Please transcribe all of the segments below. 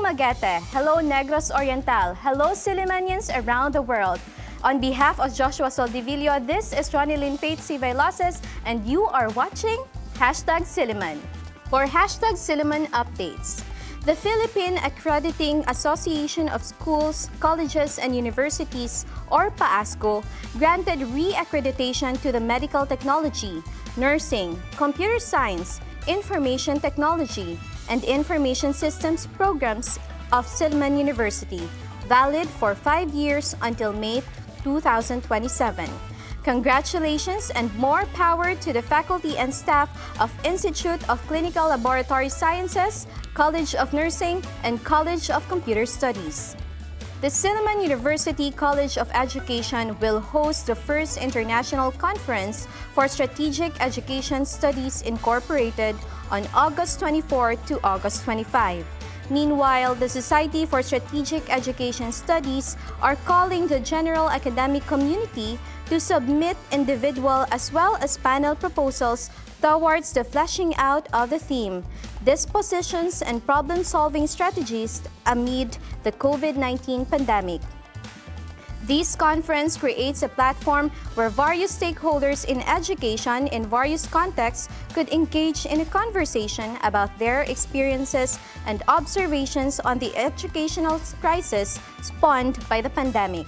Dumaguete. Hello, Negros Oriental. Hello, Sillimanians around the world. On behalf of Joshua Soldivillo, this is Ronelyn Vailoces, and you are watching #Silliman. For #Silliman updates, the Philippine Accrediting Association of Schools, Colleges, and Universities, or PAASCO, granted re-accreditation to the medical technology, nursing, computer science, information technology, and information systems programs of Silliman University, valid for 5 years until May 2027. Congratulations and more power to the faculty and staff of Institute of Clinical Laboratory Sciences, College of Nursing, and College of Computer Studies. The Silliman University College of Education will host the first international conference for Strategic Education Studies Incorporated on August 24 to August 25. Meanwhile, the Society for Strategic Education Studies are calling the general academic community to submit individual as well as panel proposals towards the fleshing out of the theme, Dispositions and Problem-Solving Strategies amid the COVID-19 pandemic. This conference creates a platform where various stakeholders in education in various contexts could engage in a conversation about their experiences and observations on the educational crisis spawned by the pandemic.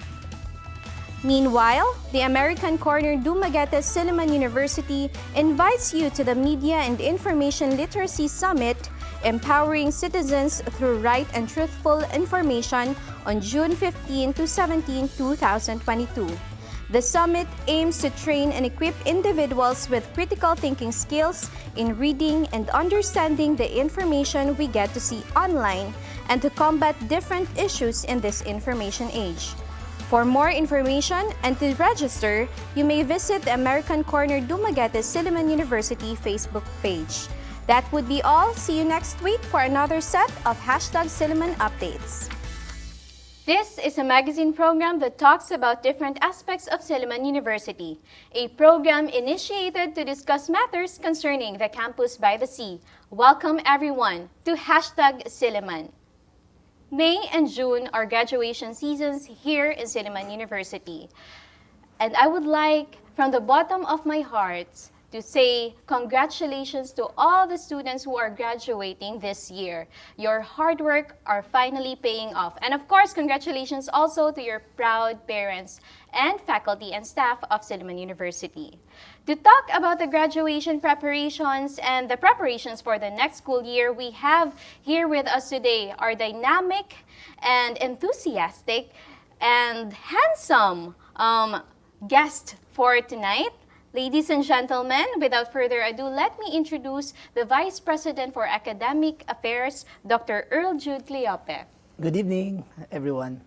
Meanwhile, the American Corner Dumaguete Silliman University invites you to the Media and Information Literacy Summit, Empowering Citizens Through Right and Truthful Information on June 15 to 17, 2022. The summit aims to train and equip individuals with critical thinking skills in reading and understanding the information we get to see online and to combat different issues in this information age. For more information and to register, you may visit the American Corner Dumaguete Silliman University Facebook page. That would be all. See you next week for another set of #Silliman updates. This is a magazine program that talks about different aspects of Silliman University, a program initiated to discuss matters concerning the campus by the sea. Welcome everyone to #Silliman. May and June are graduation seasons here in Silliman University. And I would like, from the bottom of my heart, to say congratulations to all the students who are graduating this year. Your hard work are finally paying off. And of course, congratulations also to your proud parents and faculty and staff of Silliman University. To talk about the graduation preparations and the preparations for the next school year, we have here with us today our dynamic and enthusiastic and handsome guest for tonight. Ladies and gentlemen, without further ado, let me introduce the Vice President for Academic Affairs, Dr. Earl Jude Cleope. Good evening, everyone.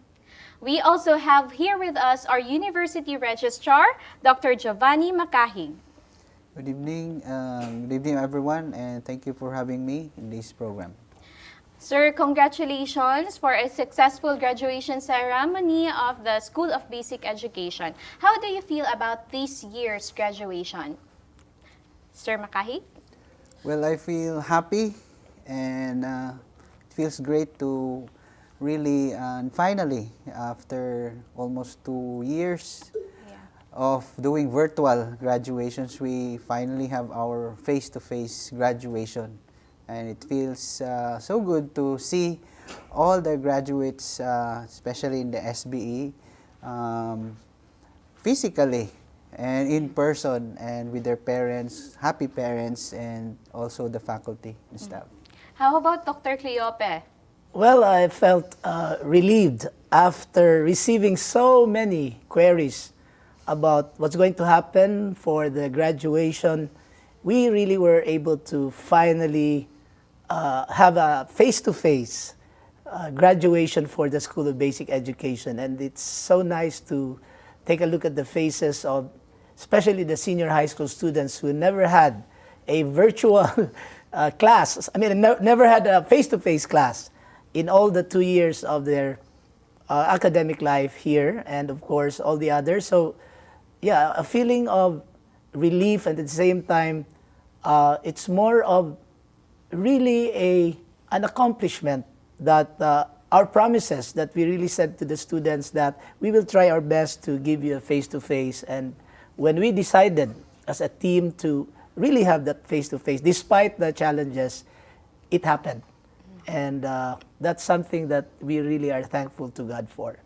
We also have here with us our University Registrar, Dr. Giovanni Macahig. Good evening, everyone, and thank you for having me in this program. Sir, congratulations for a successful graduation ceremony of the School of Basic Education. How do you feel about this year's graduation? Sir Macahig? Well, I feel happy, and it feels great to really, finally, after almost 2 years of doing virtual graduations, we finally have our face-to-face graduation. And it feels so good to see all the graduates, especially in the SBE, physically and in person and with their parents, happy parents, and also the faculty and staff. How about Dr. Cleope? Well, I felt relieved after receiving so many queries about what's going to happen for the graduation. We really were able to finally have a face-to-face graduation for the School of Basic Education. And it's so nice to take a look at the faces of especially the senior high school students who never had a virtual class. I mean, never had a face-to-face class in all the 2 years of their academic life here, and of course, all the others. So, yeah, a feeling of relief, and at the same time, it's more of really an accomplishment that our promises that we really said to the students that we will try our best to give you a face-to-face. And when we decided as a team to really have that face-to-face, despite the challenges, it happened. And that's something that we really are thankful to God for.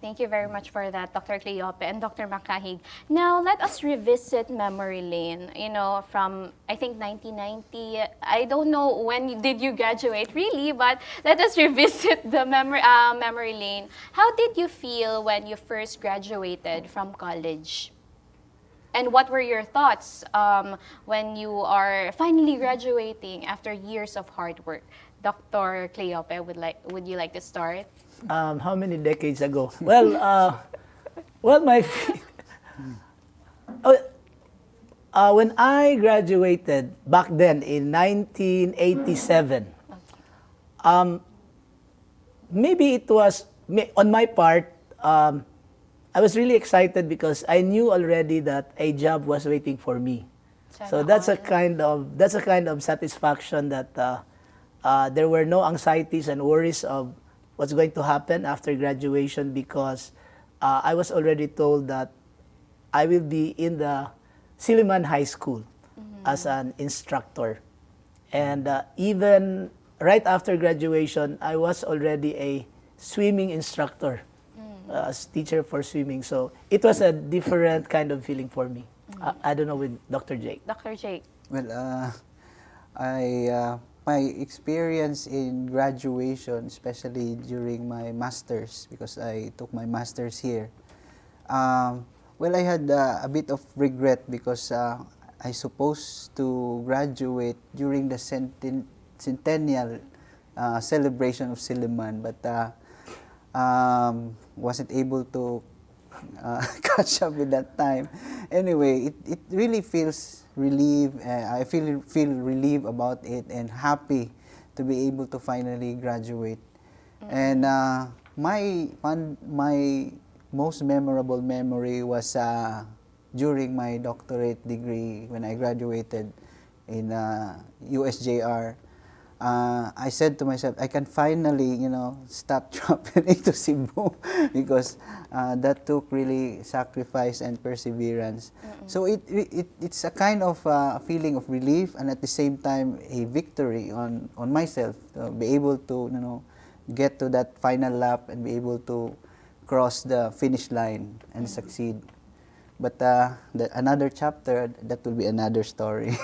Thank you very much for that, Dr. Cleope and Dr. Macahig. Now, let us revisit memory lane, from, I think, 1990. I don't know when did you graduate, really, but let us revisit the memory lane. How did you feel when you first graduated from college? And what were your thoughts when you are finally graduating after years of hard work? Dr. Cleope, would you like to start? How many decades ago? Well, my when I graduated back then in 1987, maybe it was on my part. I was really excited because I knew already that a job was waiting for me. So that's a kind of satisfaction that there were no anxieties and worries of what's going to happen after graduation, because I was already told that I will be in the Silliman High School as an instructor. And even right after graduation, I was already a swimming instructor, as teacher for swimming. So it was a different kind of feeling for me. I don't know with Dr. Jake. Dr. Jake. Well, my experience in graduation, especially during my master's, because I took my master's here, well, I had a bit of regret because I supposed to graduate during the centennial celebration of Silliman, but wasn't able to catch up with that time. Anyway, it really feels relieved. I feel relieved about it and happy to be able to finally graduate. And my most memorable memory was during my doctorate degree when I graduated in USJR. I said to myself, I can finally, stop traveling to Cebu because that took really sacrifice and perseverance. So it's a kind of feeling of relief and at the same time a victory on myself to be able to, get to that final lap and be able to cross the finish line and succeed. But another chapter, that will be another story.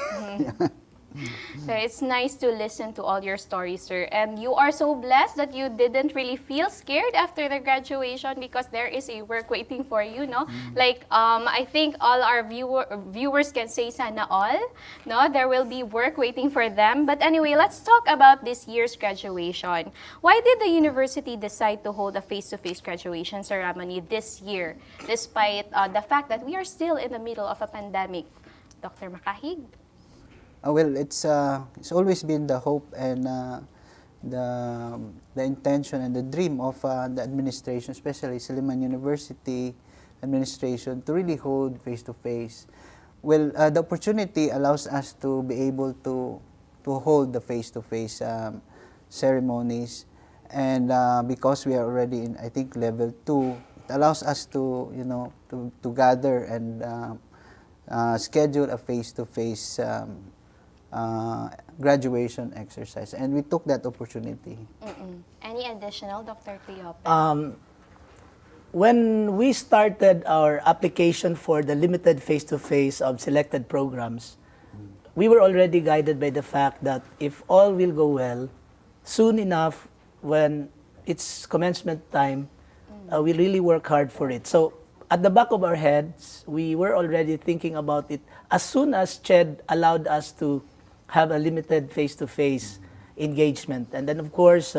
So it's nice to listen to all your stories, sir. And you are so blessed that you didn't really feel scared after the graduation because there is a work waiting for you, no? Like, I think all our viewers can say sana all, no? There will be work waiting for them. But anyway, let's talk about this year's graduation. Why did the university decide to hold a face-to-face graduation ceremony this year, despite the fact that we are still in the middle of a pandemic? Dr. Macahig? Well, it's always been the hope and the intention and the dream of the administration, especially Silliman University administration, to really hold face-to-face. Well, the opportunity allows us to be able to hold the face-to-face ceremonies, and because we are already in, I think, level 2, it allows us to to gather and schedule a face-to-face graduation exercise, and we took that opportunity. Any additional, Dr. Cleope? When we started our application for the limited face-to-face of selected programs, we were already guided by the fact that if all will go well, soon enough, when it's commencement time, we really work hard for it. So at the back of our heads, we were already thinking about it as soon as CHED allowed us to have a limited face-to-face engagement. And then, of course,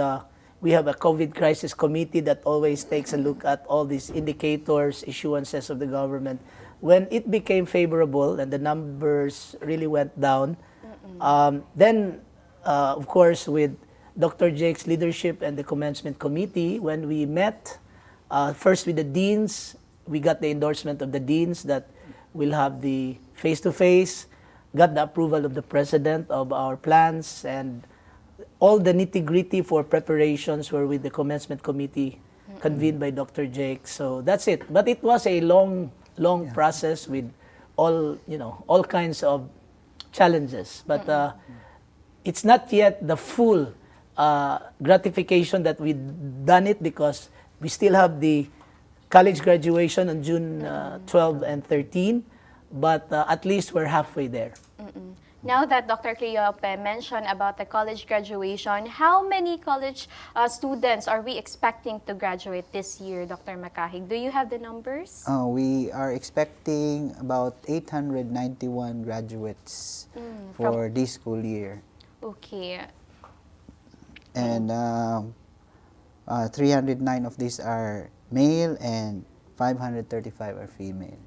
we have a COVID crisis committee that always takes a look at all these indicators, issuances of the government. When it became favorable and the numbers really went down, then, of course, with Dr. Jake's leadership and the commencement committee, when we met, first with the deans, we got the endorsement of the deans that we'll have the face-to-face, got the approval of the president of our plans, and all the nitty-gritty for preparations were with the commencement committee convened by Dr. Jake. So that's it. But it was a long process with all kinds of challenges. But it's not yet the full gratification that we've done it, because we still have the college graduation on June 12 and 13. But at least we're halfway there. Now that Dr. Cleope mentioned about the college graduation, how many college students are we expecting to graduate this year, Dr. Macahig? Do you have the numbers? We are expecting about 891 graduates for this school year. Okay. And 309 of these are male and 535 are female.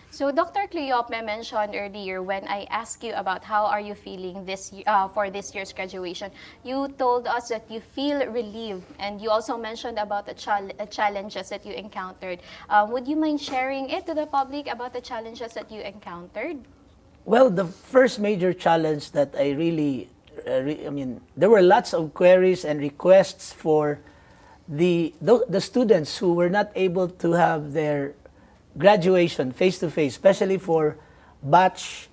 So Dr. Cleope mentioned earlier, when I asked you about how are you feeling this for this year's graduation, you told us that you feel relieved, and you also mentioned about the challenges that you encountered. Would you mind sharing it to the public about the challenges that you encountered? Well, the first major challenge that I really, there were lots of queries and requests for the students who were not able to have their graduation face-to-face, especially for batch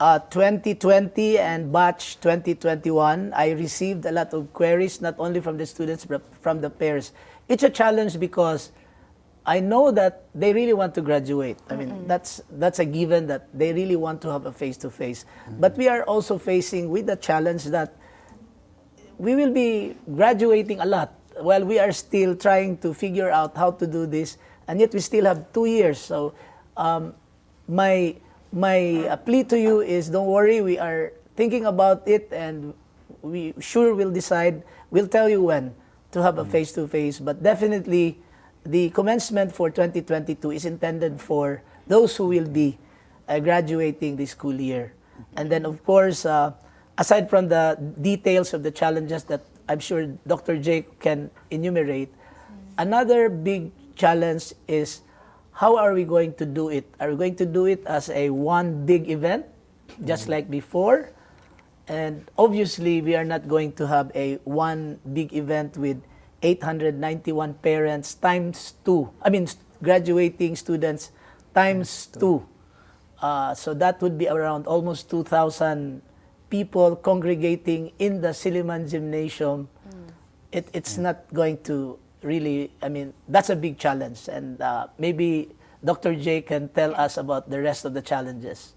2020 and batch 2021. I received a lot of queries, not only from the students, but from the parents. It's a challenge because I know that they really want to graduate. I mean, that's a given that they really want to have a face-to-face. But we are also facing with the challenge that we will be graduating a lot while we are still trying to figure out how to do this. And yet we still have 2 years. So my plea to you is, don't worry, we are thinking about it, and we sure will decide. We'll tell you when to have a face-to-face. But definitely the commencement for 2022 is intended for those who will be graduating this school year. And then, of course, aside from the details of the challenges that I'm sure Dr. Jake can enumerate, another big challenge is, how are we going to do it? Are we going to do it as a one big event, just like before? And obviously, we are not going to have a one big event with 891 parents times 2. I mean, graduating students times 2. So that would be around almost 2,000 people congregating in the Silliman Gymnasium. It's not going to really, that's a big challenge. And maybe Dr. J can tell us about the rest of the challenges.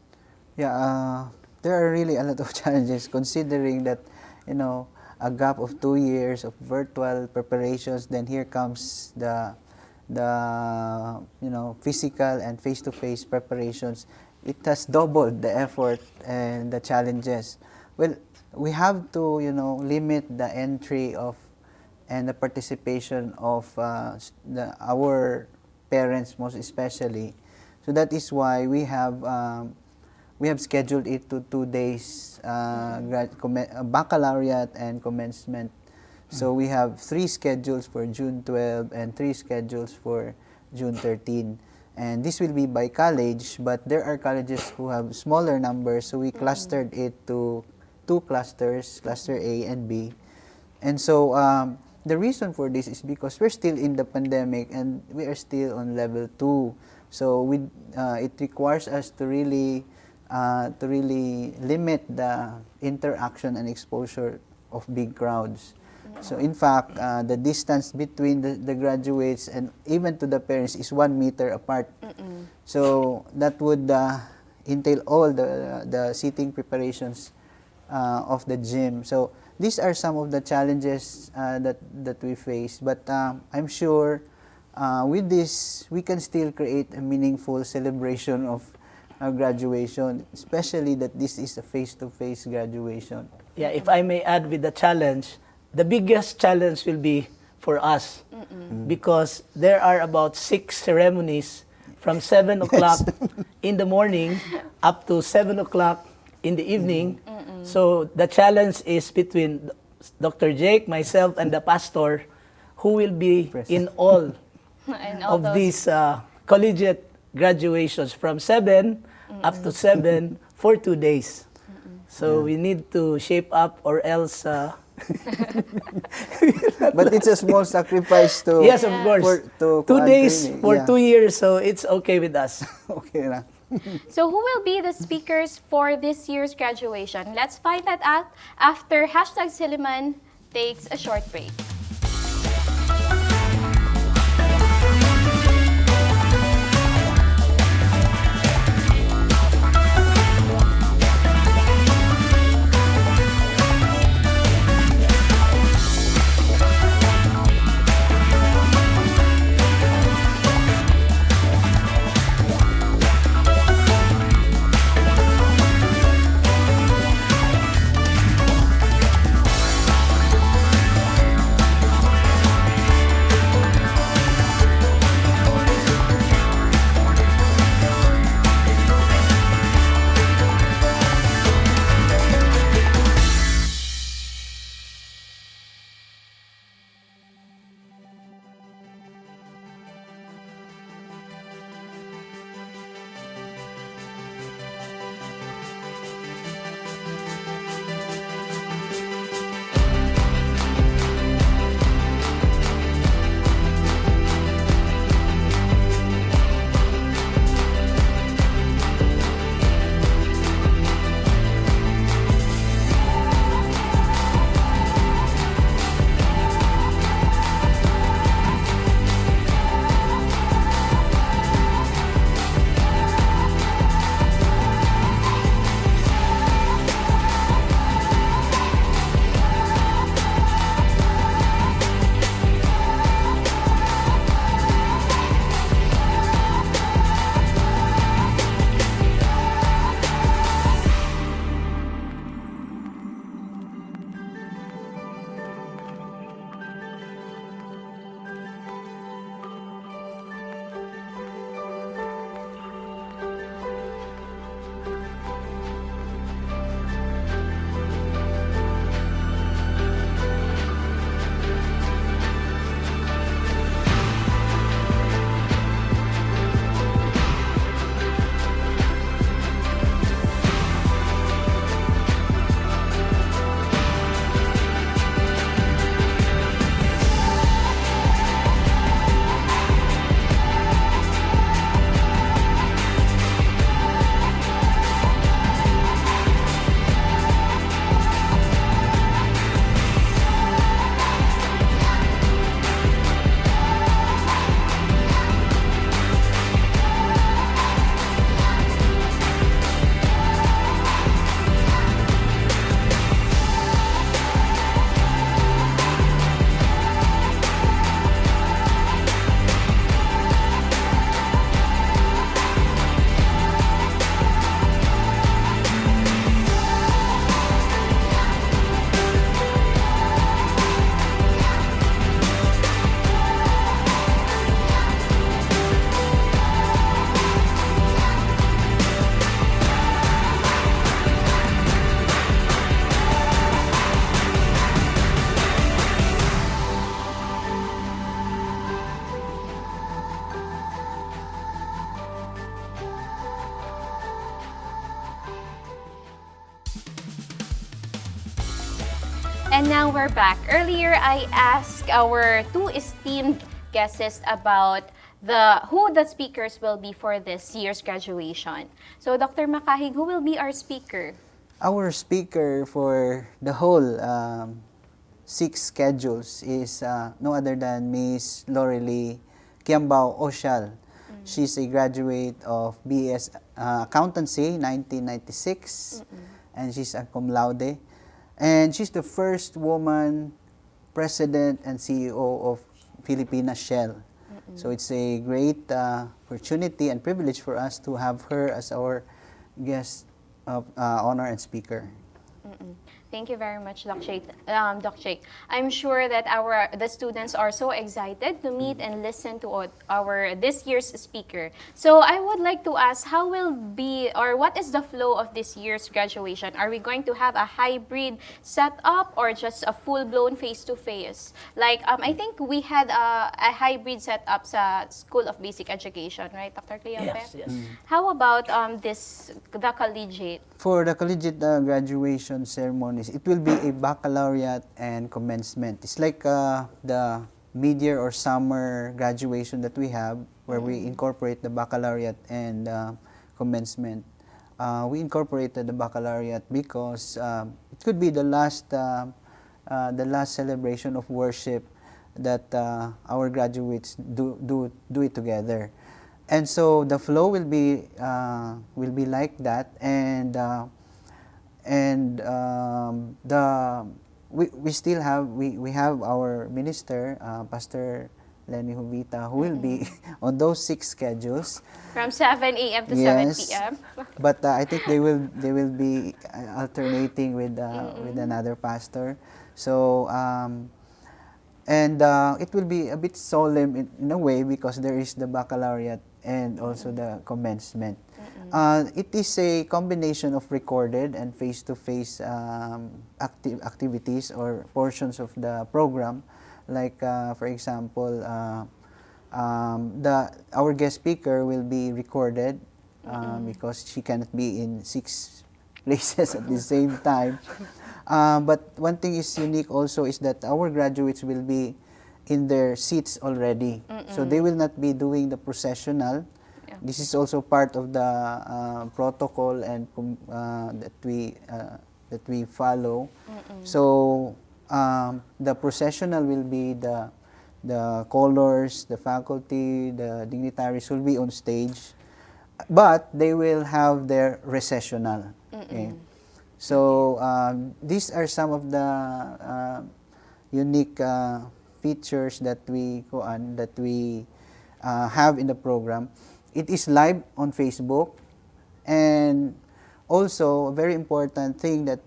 Yeah, there are really a lot of challenges, considering that, a gap of 2 years of virtual preparations. Then here comes the physical and face-to-face preparations. It has doubled the effort and the challenges. Well, we have to, limit the entry of and the participation of our parents, most especially. So that is why we have scheduled it to 2 days, baccalaureate and commencement. So we have 3 schedules for June 12 and 3 schedules for June 13. And this will be by college, but there are colleges who have smaller numbers, so we clustered it to 2 clusters, cluster A and B. And so the reason for this is because we're still in the pandemic and we are still on level 2. So it requires us to really limit the interaction and exposure of big crowds. So in fact, the distance between the graduates and even to the parents is 1 meter apart. So that would entail all the seating preparations of the gym. So these are some of the challenges that we face. But I'm sure with this, we can still create a meaningful celebration of graduation, especially that this is a face-to-face graduation. Yeah, if I may add with the challenge, the biggest challenge will be for us, because there are about 6 ceremonies from 7 o'clock in the morning up to 7 o'clock in the evening. So the challenge is between Dr. Jake, myself, and the pastor, who will be in all of these collegiate graduations from 7 up to 7 for 2 days. So we need to shape up or else... But it's a small sacrifice to... yes, of course. to 2 days training. for Yeah. 2 years, so it's okay with us. Okay na. So who will be the speakers for this year's graduation? Let's find that out after #Silliman takes a short break. And now we're back. Earlier, I asked our two esteemed guests about who the speakers will be for this year's graduation. So, Dr. Macahig, who will be our speaker? Our speaker for the whole 6 schedules is no other than Miss Lorely Kiambao Oshal. She's a graduate of BS Accountancy 1996, and she's a cum laude. And she's the first woman president and CEO of Filipina Shell. So it's a great opportunity and privilege for us to have her as our guest of honor and speaker. Thank you very much, Doc Jake. I'm sure that the students are so excited to meet and listen to our this year's speaker. So I would like to ask, how will be or what is the flow of this year's graduation? Are we going to have a hybrid setup or just a full-blown face-to-face? Like I think we had a hybrid setup sa School of Basic Education, right, Dr. Cleope? Yes, yes. How about the collegiate? For the collegiate graduation ceremonies, it will be a baccalaureate and commencement. It's like the mid-year or summer graduation that we have, where we incorporate the baccalaureate and commencement. We incorporated the baccalaureate because it could be the last celebration of worship that our graduates do it together. And so the flow will be like that, and we still have our minister, Pastor Lenny Jovita, who will be on those 6 schedules From 7 a.m. to Yes. 7 p.m. but I think they will be alternating with another pastor. So and it will be a bit solemn in a way, because there is the baccalaureate and also the commencement. It is a combination of recorded and face-to-face activities or portions of the program. Like, for example, our guest speaker will be recorded because she cannot be in 6 places at the same time. But one thing is unique also is that our graduates will be in their seats already. So they will not be doing the processional. Yeah. This is also part of the protocol and that we follow. So the processional will be the colors, the faculty, the dignitaries will be on stage, but they will have their recessional. Okay? So these are some of the unique features that we have in the program. It is live on Facebook, and also a very important thing that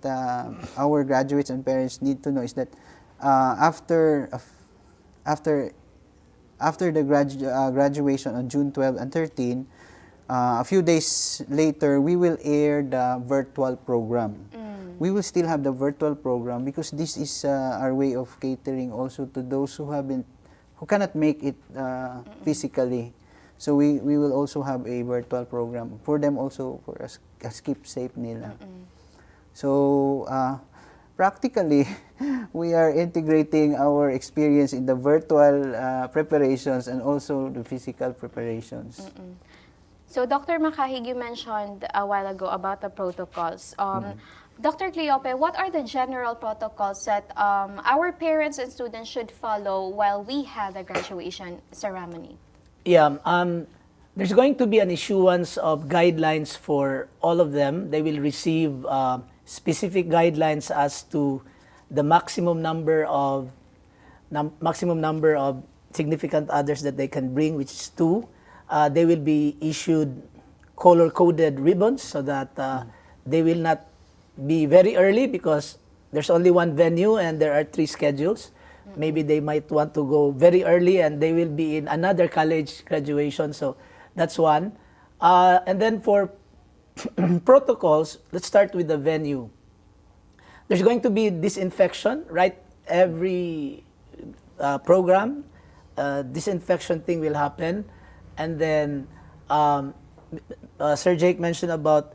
our graduates and parents need to know is that after the graduation on June 12 and 13, a few days later, we will air the virtual program. We will still have the virtual program because this is our way of catering also to those who cannot make it physically. So we will also have a virtual program for them also, for a keepsake nila. So practically, we are integrating our experience in the virtual preparations and also the physical preparations. So, Dr. Macahig, you mentioned a while ago about the protocols. Dr. Cleope, what are the general protocols that our parents and students should follow while we have the graduation ceremony? Yeah, there's going to be an issuance of guidelines for all of them. They will receive specific guidelines as to the maximum number of significant others that they can bring, which is 2. They will be issued color-coded ribbons so that they will not be very early because there's only one venue and there are 3 schedules. Maybe they might want to go very early and they will be in another college graduation. So that's one. And then for protocols, let's start with the venue. There's going to be disinfection, right? Every program, disinfection thing will happen. And then Sir Jake mentioned about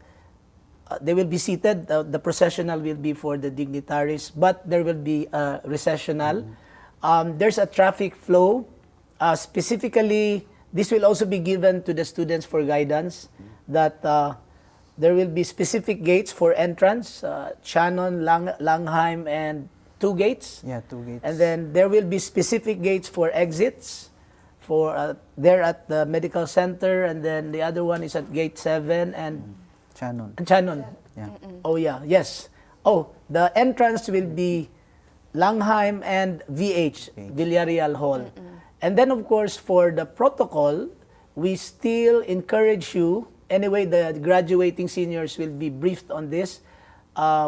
they will be seated. The processional will be for the dignitaries, but there will be a recessional. There's a traffic flow. Specifically, this will also be given to the students for guidance, that there will be specific gates for entrance, Shannon, Langheim, and 2 gates. Yeah, 2 gates. And then there will be specific gates for exits, for there at the medical center, and then the other one is at gate 7 and Shannon. Yeah. Oh yeah, yes. Oh, the entrance will be Langheim and VH, Villarreal Hall. And then of course for the protocol, we still encourage you, anyway the graduating seniors will be briefed on this,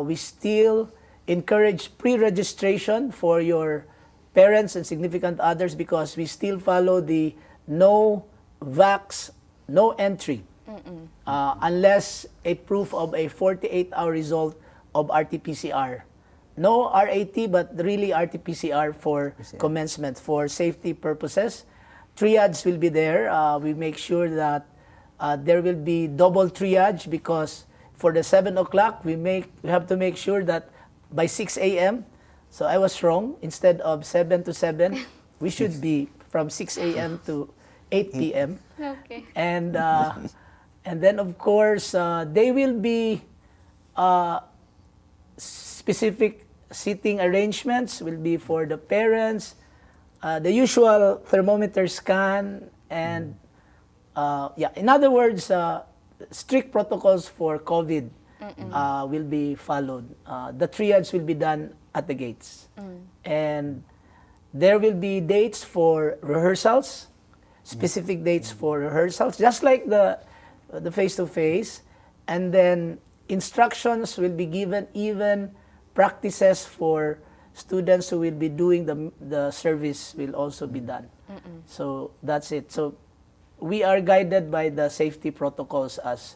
we still encourage pre-registration for your parents and significant others because we still follow the no vax, no entry unless a proof of a 48-hour result of RT-PCR. No RAT, but really RT-PCR for commencement for safety purposes. Triage will be there. We make sure that there will be double triage because for the 7 o'clock, we have to make sure that by 6 a.m., so I was wrong, instead of 7 to 7, we should be from 6 a.m. to 8 p.m. Okay. And then, of course, they will be specific seating arrangements will be for the parents, the usual thermometer scan, and in other words, strict protocols for COVID will be followed. The triage will be done at the gates. And there will be dates for rehearsals, specific dates for rehearsals, just like the face-to-face. And then instructions will be given, even practices for students who will be doing the service will also be done. So that's it. So we are guided by the safety protocols as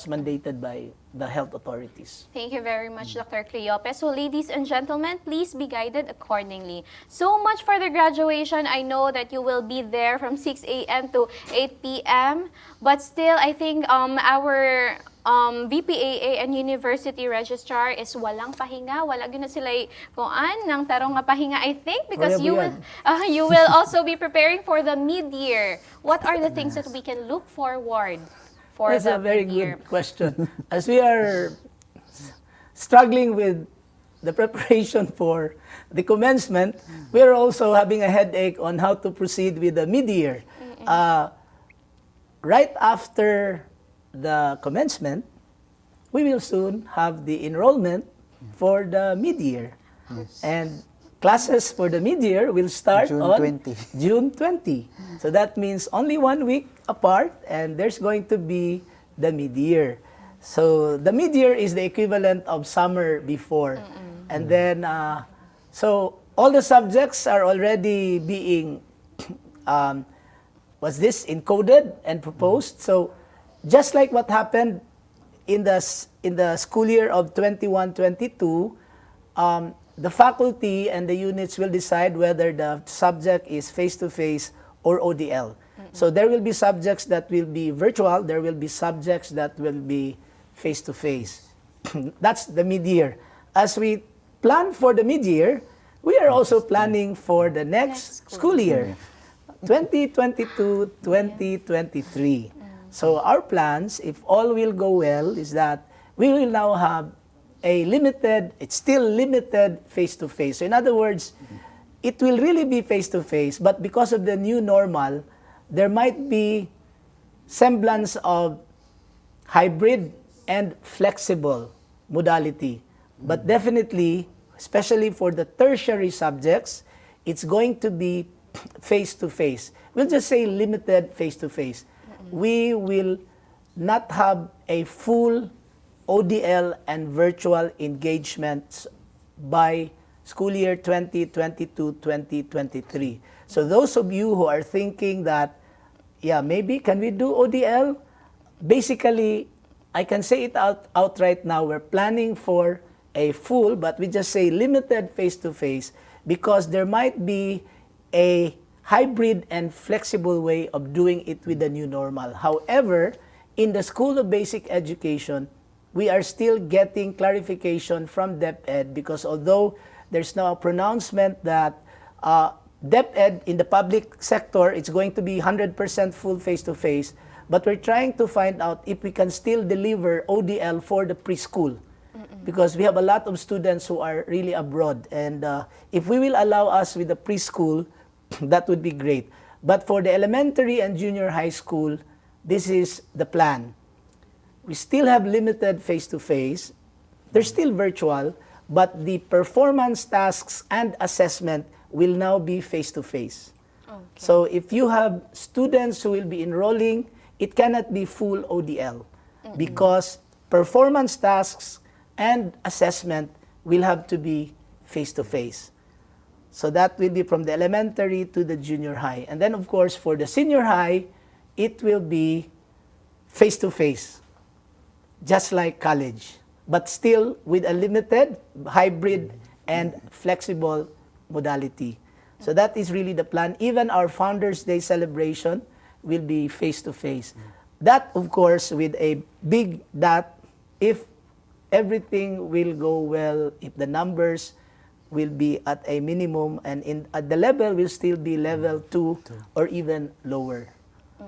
mandated by the health authorities. Thank you very much, Dr. Cleope. So, ladies and gentlemen, please be guided accordingly. So much for the graduation. I know that you will be there from 6 a.m. to 8 p.m. But still, I think our VPAA and University Registrar is walang pahinga. Wala gyud na sila kuan ng tarong nga pahinga, I think, because you will also be preparing for the mid-year. What are the things that we can look forward for That's the a very mid-year? good question. As we are struggling with the preparation for the commencement, we are also having a headache on how to proceed with the mid-year. Right after the commencement, we will soon have the enrollment for the mid-year. And classes for the mid-year will start June on 20. June 20. So that means only 1 week apart, and there's going to be the mid-year. So the mid-year is the equivalent of summer before. And then, so all the subjects are already being, encoded and proposed. So just like what happened in the school year of 21-22, the faculty and the units will decide whether the subject is face-to-face or ODL. So there will be subjects that will be virtual, there will be subjects that will be face-to-face. That's the mid-year. As we plan for the mid-year, we are also planning for the next school year, 2022-2023. So our plans, if all will go well, is that we will now have it's still limited face-to-face. So in other words, it will really be face-to-face, but because of the new normal, there might be semblance of hybrid and flexible modality. But definitely, especially for the tertiary subjects, it's going to be face-to-face. We'll just say limited face-to-face. We will not have a full ODL and virtual engagements by school year 2022-2023. So those of you who are thinking that, maybe can we do ODL? Basically, I can say it out right now, we're planning for a full, but we just say limited face-to-face because there might be a hybrid and flexible way of doing it with the new normal. However, in the School of Basic Education, we are still getting clarification from DepEd because although there's now a pronouncement that DepEd in the public sector, it's going to be 100% full face-to-face, but we're trying to find out if we can still deliver ODL for the preschool because we have a lot of students who are really abroad. And if we will allow us with the preschool, that would be great. But for the elementary and junior high school, this is the plan. We still have limited face-to-face. They're still virtual, but the performance tasks and assessment will now be face-to-face. Okay. So if you have students who will be enrolling, it cannot be full ODL because performance tasks and assessment will have to be face-to-face. So that will be from the elementary to the junior high. And then, of course, for the senior high, it will be face-to-face, just like college, but still with a limited, hybrid, and flexible modality. So that is really the plan. Even our Founders Day celebration will be face-to-face. That, of course, with a big dot, if everything will go well, if the numbers will be at a minimum, and at the level will still be level 2 or even lower.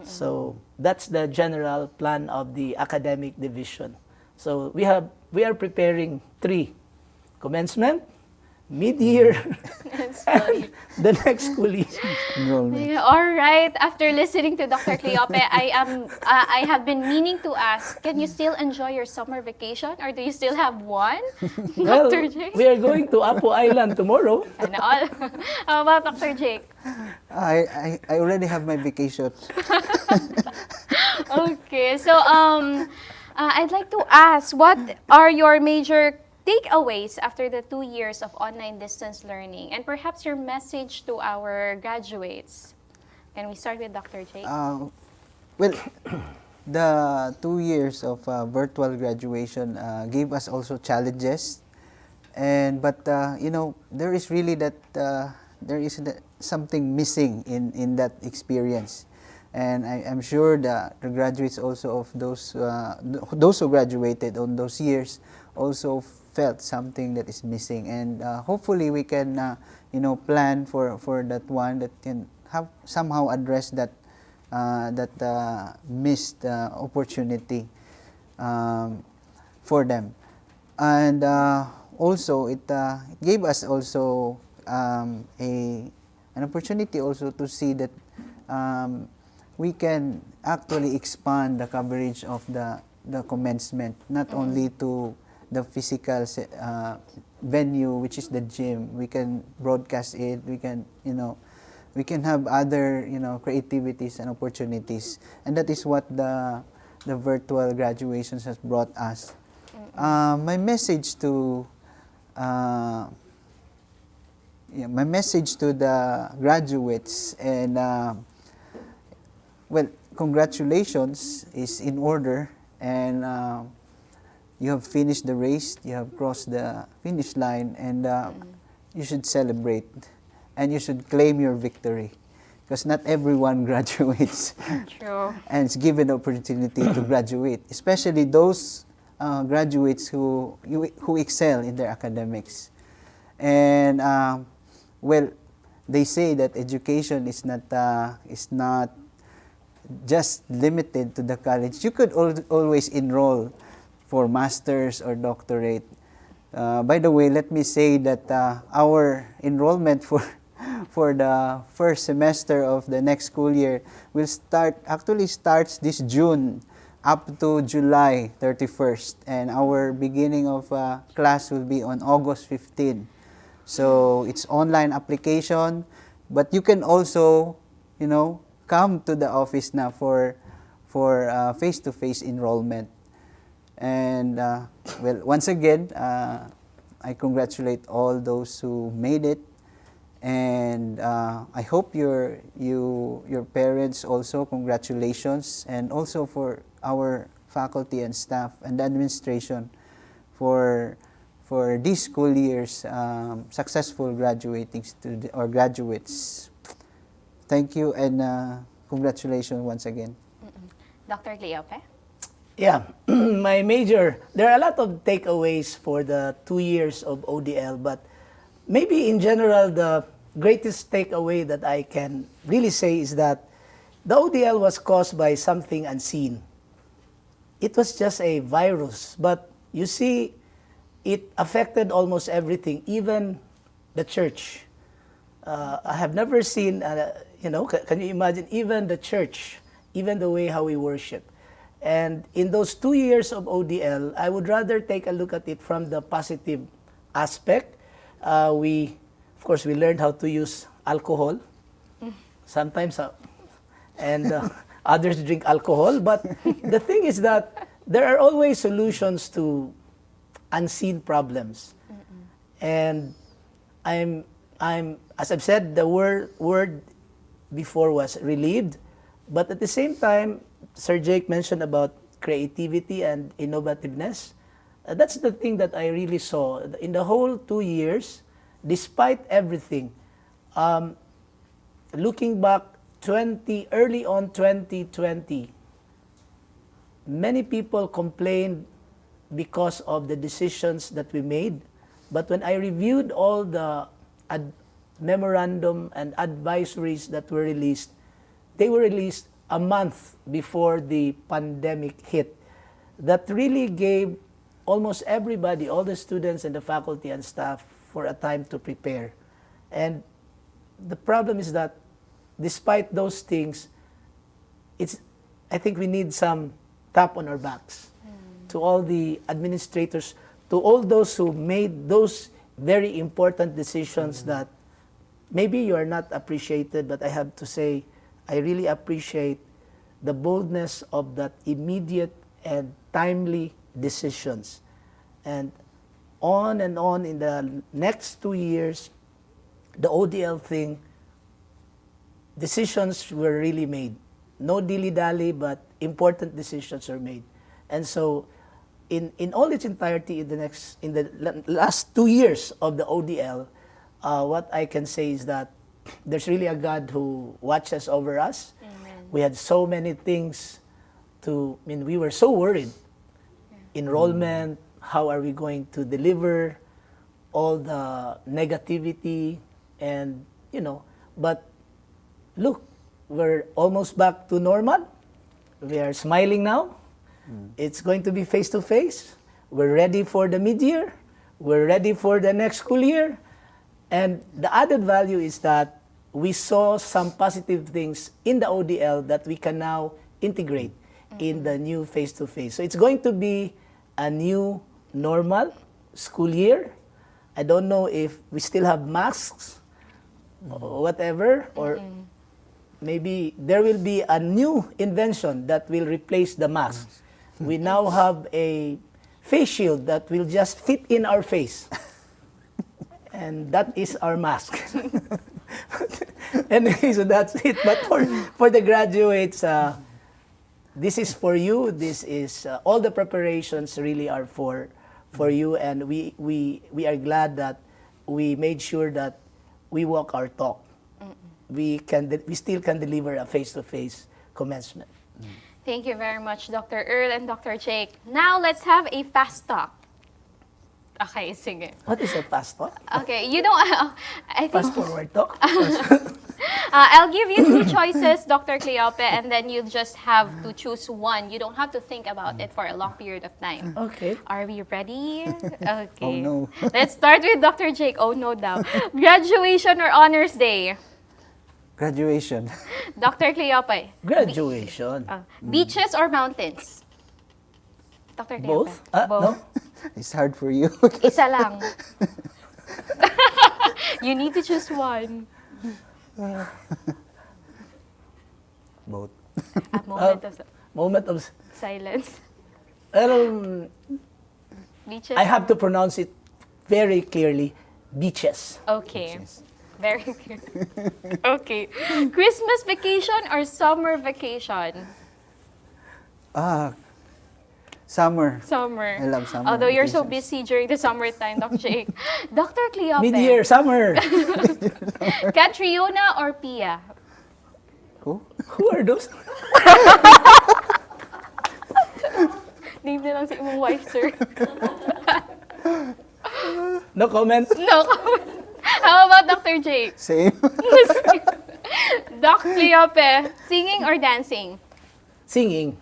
So that's the general plan of the academic division. So we are preparing 3: commencement, mid-year, and the next school year. Enrollment. Yeah, all right. After listening to Dr. Cleope, I have been meaning to ask, can you still enjoy your summer vacation, or do you still have one, Well, Dr. Jake? we are going to Apo Island tomorrow. And all. How about Dr. Jake? I already have my vacation. Okay, so I'd like to ask, what are your major takeaways after the 2 years of online distance learning, and perhaps your message to our graduates? Can we start with Dr. Jake? Well, the 2 years of virtual graduation gave us also challenges, but you know, there is really something missing in that experience, and I'm sure the graduates also of those who graduated on those years also felt something that is missing, and hopefully we can you know, plan for that one that can have somehow address that missed opportunity for them. And also it gave us also an opportunity also to see that we can actually expand the coverage of the commencement, not only to the physical venue, which is the gym. We can broadcast it. We can, you know, we can have other, you know, creativities and opportunities, and that is what the virtual graduations has brought us. My message to the graduates, and well, congratulations is in order, and you have finished the race, you have crossed the finish line, and you should celebrate, and you should claim your victory, because not everyone graduates. True. And it's given the opportunity to graduate, especially those graduates who excel in their academics. And well, they say that education is not just limited to the college. You could always enroll for master's or doctorate. By the way, let me say that our enrollment for the first semester of the next school year will starts this June up to July 31st, and our beginning of class will be on August 15. So it's online application, but you can also, you know, come to the office now for face-to-face enrollment. And well, once again, I congratulate all those who made it, and I hope your parents also, congratulations, and also for our faculty and staff and the administration for this school year's successful graduating or graduates. Thank you, and congratulations once again. Dr. Cleope? Yeah, there are a lot of takeaways for the 2 years of ODL, but maybe in general, the greatest takeaway that I can really say is that the ODL was caused by something unseen. It was just a virus, but you see, it affected almost everything, even the church. I have never seen, you know, can you imagine, even the church, even the way how we worship. And in those 2 years of ODL, I would rather take a look at it from the positive aspect. Of course, we learned how to use alcohol. Sometimes, and others drink alcohol. But the thing is that there are always solutions to unseen problems. And I'm as I've said, the word before was relieved, but at the same time, Sir Jake mentioned about creativity and innovativeness. That's the thing that I really saw in the whole 2 years, despite everything. Looking back, early on 2020, many people complained because of the decisions that we made. But when I reviewed all the memorandum and advisories that were released, they were released a month before the pandemic hit. That really gave almost everybody, all the students and the faculty and staff, for a time to prepare. And the problem is that despite those things, I think we need some tap on our backs to all the administrators, to all those who made those very important decisions that maybe you are not appreciated, but I have to say, I really appreciate the boldness of that immediate and timely decisions. And on in the next 2 years, the ODL thing, decisions were really made. No dilly-dally, but important decisions were made. And so, in all its entirety, in the last 2 years of the ODL, what I can say is that there's really a God who watches over us. Amen. We had so many things we were so worried. Enrollment, how are we going to deliver, all the negativity, and, but look, we're almost back to normal. We are smiling now. It's going to be face-to-face. We're ready for the mid-year. We're ready for the next school year. And the added value is that we saw some positive things in the ODL that we can now integrate in the new face-to-face. So it's going to be a new normal school year. I don't know if we still have masks or whatever, or maybe there will be a new invention that will replace the mask. We now have a face shield that will just fit in our face. And that is our mask. Anyway, so that's it. But for the graduates, this is for you. This is all the preparations really are for you, and we are glad that we made sure that we walk our talk. We still can deliver a face-to-face commencement. Thank you very much, Dr. Earl and Dr. Jake. Now, let's have a fast talk. Okay, sige. What is a fast talk? Okay, you don't... I think... Fast forward talk? I'll give you two choices, Dr. Cleope, and then you just have to choose one. You don't have to think about it for a long period of time. Okay. Are we ready? Okay. Oh, no. Let's start with Dr. Jake. Oh, no daw. Graduation or honors day? Graduation. Dr. Cleope. Graduation. Beaches or mountains? Dr. Cleope. Both? Both. No? It's hard for you. Isa lang. You need to choose one. Both. A moment of Moment of... silence. Well, Beaches? I have to pronounce it very clearly. Beaches. Okay. Beaches. Very clear. Okay. Christmas vacation or summer vacation? Summer. Summer. I love summer Although you're so vacations. busy during the summertime, Dr. Jake. Dr. Cleope. Mid-year, summer. Catriona or Pia? Who? Who are those? Name na lang si imong wife, sir. No comment? No comment. How about Dr. Jake? Same. Doc Cleope, singing or dancing? Singing.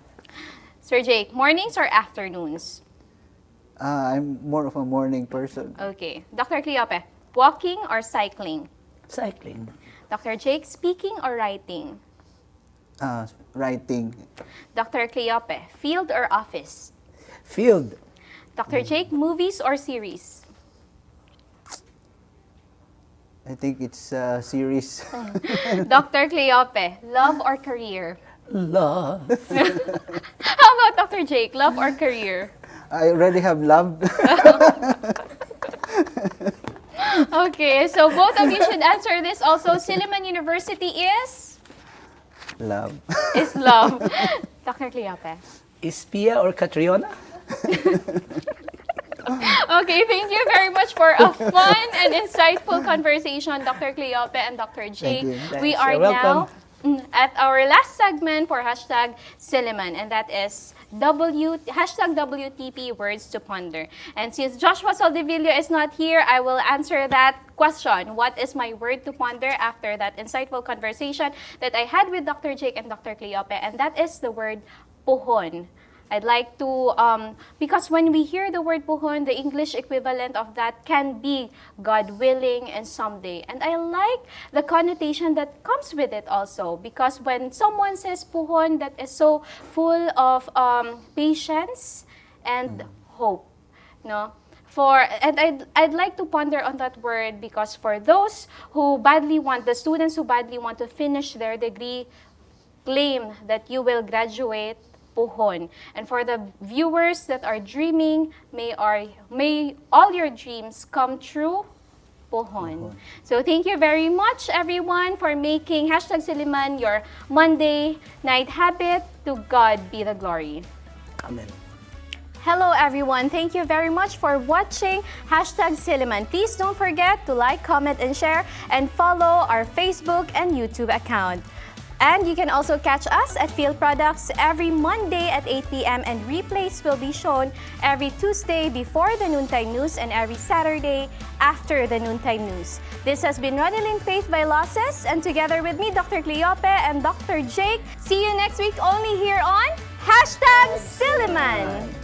Sir Jake, mornings or afternoons? I'm more of a morning person. Okay. Dr. Cleope, walking or cycling? Cycling. Dr. Jake, speaking or writing? Writing. Dr. Cleope, field or office? Field. Dr. Jake, movies or series? I think it's a series. Dr. Cleope, love or career? Love. How about Dr. Jake, love or career? I already have love. Okay, so both of you should answer this also. Silliman University is? Love. Is love. Dr. Cleope. Is Pia or Catriona? Okay, thank you very much for a fun and insightful conversation, Dr. Cleope and Dr. Jake. you. We Thanks, are you're welcome. now at our last segment for hashtag Silliman, and that is hashtag WTP Words to Ponder. And since Joshua Soldivillo is not here, I will answer that question. What is my word to ponder after that insightful conversation that I had with Dr. Jake and Dr. Cleope? And that is the word puhon. I'd like to, because when we hear the word puhon, the English equivalent of that can be God willing and someday. And I like the connotation that comes with it also, because when someone says puhon, that is so full of patience and hope, no? I'd like to ponder on that word, because for those who badly want, the students who badly want to finish their degree, claim that you will graduate puhon. And for the viewers that are dreaming, may all your dreams come true, puhon. So thank you very much, everyone, for making hashtag Silliman your Monday night habit. To God be the glory. Amen. Hello everyone, thank you very much for watching hashtag Silliman. Please don't forget to like, comment, and share, and follow our Facebook and YouTube account. And you can also catch us at Field Products every Monday at 8 p.m. and replays will be shown every Tuesday before the noontime news and every Saturday after the noontime news. This has been Ronelyn Faith Vailoces, and together with me, Dr. Cleope and Dr. Jake. See you next week only here on hashtag Silliman.